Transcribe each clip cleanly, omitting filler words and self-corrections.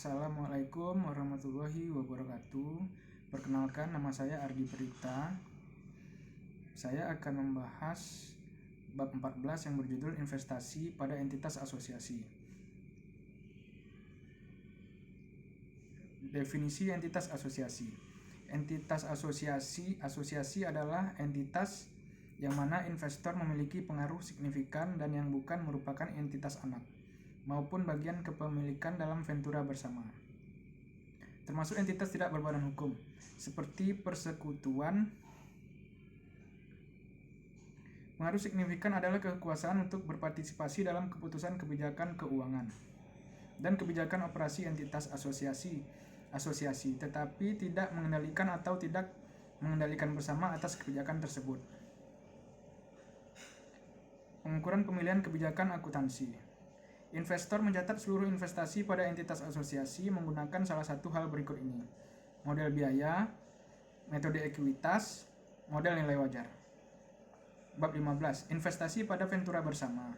Assalamualaikum warahmatullahi wabarakatuh. Perkenalkan, nama saya Ardi Prita. Saya akan membahas bab 14 yang berjudul investasi pada entitas asosiasi. Definisi entitas asosiasi. Entitas asosiasi adalah entitas yang mana investor memiliki pengaruh signifikan dan yang bukan merupakan entitas anak maupun bagian kepemilikan dalam ventura bersama. Termasuk entitas tidak berbadan hukum, seperti persekutuan. Pengaruh signifikan adalah kekuasaan untuk berpartisipasi dalam keputusan kebijakan keuangan dan kebijakan operasi entitas asosiasi, tetapi tidak mengendalikan atau tidak mengendalikan bersama atas kebijakan tersebut. Pengukuran pemilihan kebijakan akuntansi. Investor mencatat seluruh investasi pada entitas asosiasi menggunakan salah satu hal berikut ini: model biaya, metode ekuitas, model nilai wajar. Bab 15. Investasi pada ventura bersama.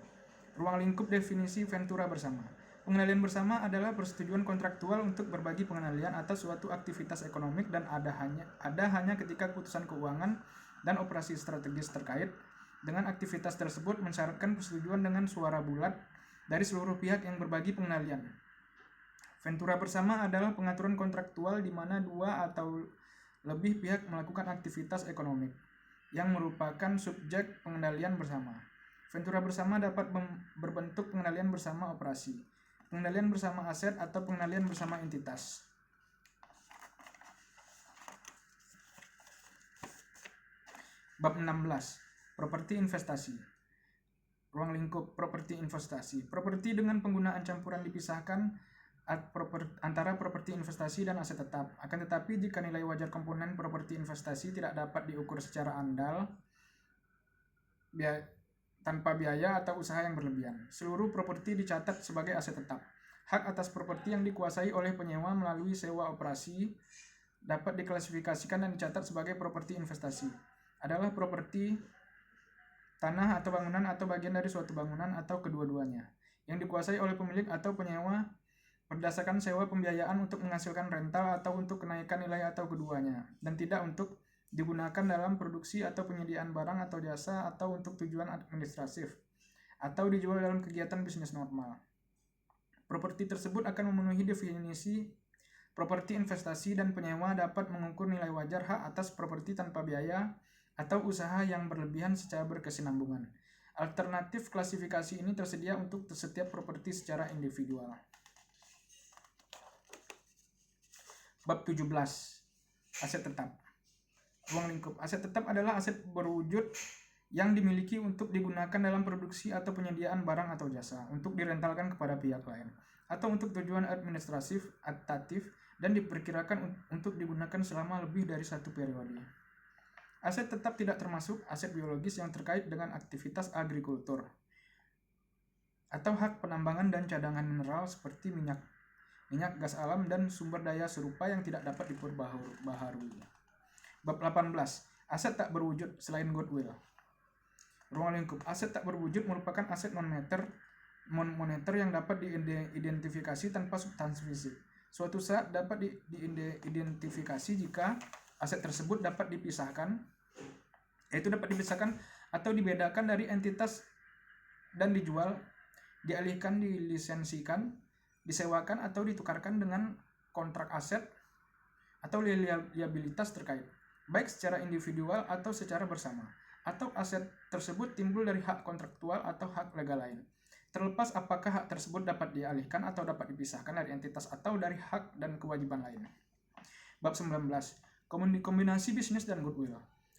Ruang lingkup definisi ventura bersama. Pengendalian bersama adalah persetujuan kontraktual untuk berbagi pengendalian atas suatu aktivitas ekonomik dan ada hanya ketika keputusan keuangan dan operasi strategis terkait dengan aktivitas tersebut mensyaratkan persetujuan dengan suara bulat dari seluruh pihak yang berbagi pengendalian. Ventura bersama adalah pengaturan kontraktual di mana dua atau lebih pihak melakukan aktivitas ekonomik yang merupakan subjek pengendalian bersama. Ventura bersama dapat berbentuk pengendalian bersama operasi, pengendalian bersama aset, atau pengendalian bersama entitas. Bab 16. Properti investasi. Ruang lingkup properti investasi. Properti dengan penggunaan campuran dipisahkan antara properti investasi dan aset tetap. Akan tetapi jika nilai wajar komponen properti investasi tidak dapat diukur secara andal tanpa biaya atau usaha yang berlebihan, seluruh properti dicatat sebagai aset tetap. Hak atas properti yang dikuasai oleh penyewa melalui sewa operasi dapat diklasifikasikan dan dicatat sebagai properti investasi. Adalah properti tanah atau bangunan atau bagian dari suatu bangunan atau kedua-duanya yang dikuasai oleh pemilik atau penyewa berdasarkan sewa pembiayaan untuk menghasilkan rental atau untuk kenaikan nilai atau keduanya, dan tidak untuk digunakan dalam produksi atau penyediaan barang atau jasa atau untuk tujuan administratif atau dijual dalam kegiatan bisnis normal. Properti tersebut akan memenuhi definisi properti investasi dan penyewa dapat mengukur nilai wajar hak atas properti tanpa biaya atau usaha yang berlebihan secara berkesinambungan. Alternatif klasifikasi ini tersedia untuk setiap properti secara individual. Bab 17. Aset tetap. Ruang lingkup. Aset tetap adalah aset berwujud yang dimiliki untuk digunakan dalam produksi atau penyediaan barang atau jasa, untuk direntalkan kepada pihak lain, atau untuk tujuan administratif, adaptif, dan diperkirakan untuk digunakan selama lebih dari satu periode. Aset tetap tidak termasuk aset biologis yang terkait dengan aktivitas agrikultur atau hak penambangan dan cadangan mineral seperti minyak, gas alam, dan sumber daya serupa yang tidak dapat diperbaharui. Bab 18. Aset tak berwujud selain goodwill. Ruang lingkup. Aset tak berwujud merupakan aset non-moneter yang dapat diidentifikasi tanpa substansi fisik. Suatu saat dapat diidentifikasi jika aset tersebut dapat dipisahkan atau dibedakan dari entitas dan dijual, dialihkan, dilisensikan, disewakan, atau ditukarkan dengan kontrak aset atau liabilitas terkait, baik secara individual atau secara bersama, atau aset tersebut timbul dari hak kontraktual atau hak legal lain, terlepas apakah hak tersebut dapat dialihkan atau dapat dipisahkan dari entitas atau dari hak dan kewajiban lain. Bab 19. Kombinasi bisnis dan goodwill.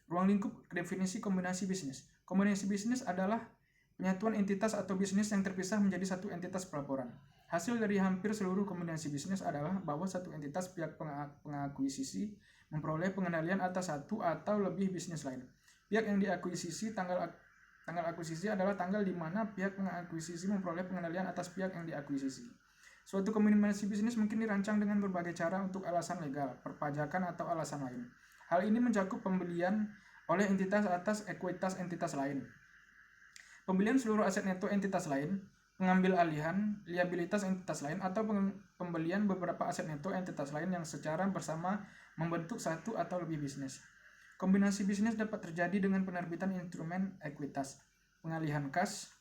Ruang lingkup definisi kombinasi bisnis. Kombinasi bisnis adalah penyatuan entitas atau bisnis yang terpisah menjadi satu entitas pelaporan. Hasil dari hampir seluruh kombinasi bisnis adalah bahwa satu entitas pihak pengakuisisi memperoleh pengendalian atas satu atau lebih bisnis lain. Pihak yang diakuisisi, tanggal akuisisi adalah tanggal di mana pihak pengakuisisi memperoleh pengendalian atas pihak yang diakuisisi. Suatu kombinasi bisnis mungkin dirancang dengan berbagai cara untuk alasan legal, perpajakan, atau alasan lain. Hal ini mencakup pembelian oleh entitas atas ekuitas entitas lain, pembelian seluruh aset neto entitas lain, pengambil alihan, liabilitas entitas lain, atau pembelian beberapa aset neto entitas lain yang secara bersama membentuk satu atau lebih bisnis. Kombinasi bisnis dapat terjadi dengan penerbitan instrumen ekuitas, pengalihan kas,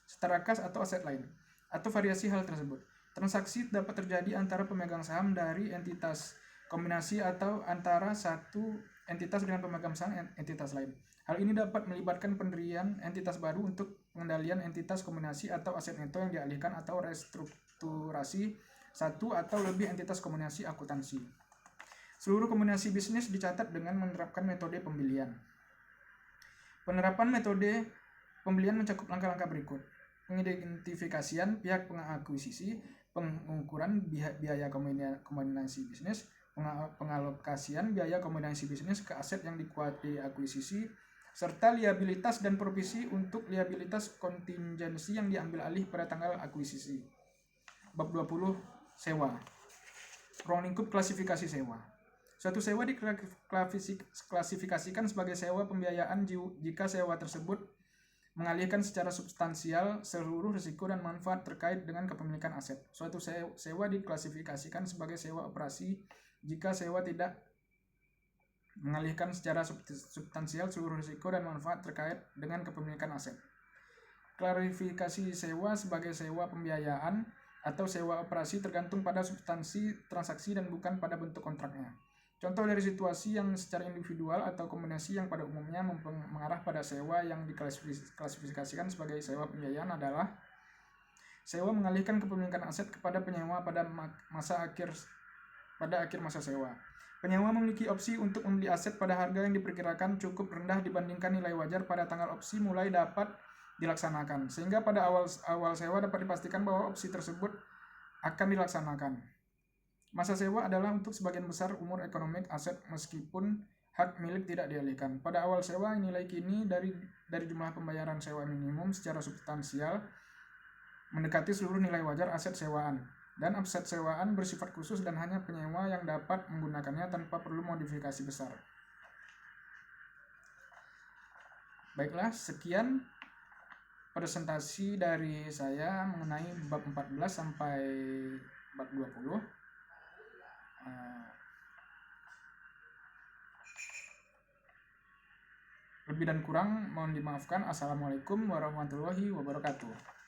setara kas atau aset lain, atau variasi hal tersebut. Transaksi dapat terjadi antara pemegang saham dari entitas kombinasi atau antara satu entitas dengan pemegang saham entitas lain. Hal ini dapat melibatkan pendirian entitas baru untuk pengendalian entitas kombinasi atau aset neto yang dialihkan atau restrukturasi satu atau lebih entitas kombinasi akuntansi. Seluruh kombinasi bisnis dicatat dengan menerapkan metode pembelian. Penerapan metode pembelian mencakup langkah-langkah berikut: pengidentifikasian pihak pengakuisisi, pengukuran biaya kombinasi bisnis, pengalokasian biaya kombinasi bisnis ke aset yang diakuisisi, serta liabilitas dan provisi untuk liabilitas kontingensi yang diambil alih pada tanggal akuisisi. Bab 20. Sewa. Ruang lingkup klasifikasi sewa. Suatu sewa diklasifikasikan sebagai sewa pembiayaan jika sewa tersebut mengalihkan secara substansial seluruh risiko dan manfaat terkait dengan kepemilikan aset. Suatu sewa diklasifikasikan sebagai sewa operasi jika sewa tidak mengalihkan secara substansial seluruh risiko dan manfaat terkait dengan kepemilikan aset. Klarifikasi sewa sebagai sewa pembiayaan atau sewa operasi tergantung pada substansi transaksi dan bukan pada bentuk kontraknya. Contoh dari situasi yang secara individual atau kombinasi yang pada umumnya mengarah pada sewa yang diklasifikasikan sebagai sewa pembiayaan adalah sewa mengalihkan kepemilikan aset kepada penyewa pada akhir masa sewa. Penyewa memiliki opsi untuk membeli aset pada harga yang diperkirakan cukup rendah dibandingkan nilai wajar pada tanggal opsi mulai dapat dilaksanakan, sehingga pada awal sewa dapat dipastikan bahwa opsi tersebut akan dilaksanakan. Masa sewa adalah untuk sebagian besar umur ekonomik aset meskipun hak milik tidak dialihkan. Pada awal sewa, nilai kini dari jumlah pembayaran sewa minimum secara substansial mendekati seluruh nilai wajar aset sewaan. Dan aset sewaan bersifat khusus dan hanya penyewa yang dapat menggunakannya tanpa perlu modifikasi besar. Baiklah, sekian presentasi dari saya mengenai bab 14 sampai bab 20. Lebih dan kurang mohon dimaafkan. Assalamualaikum warahmatullahi wabarakatuh.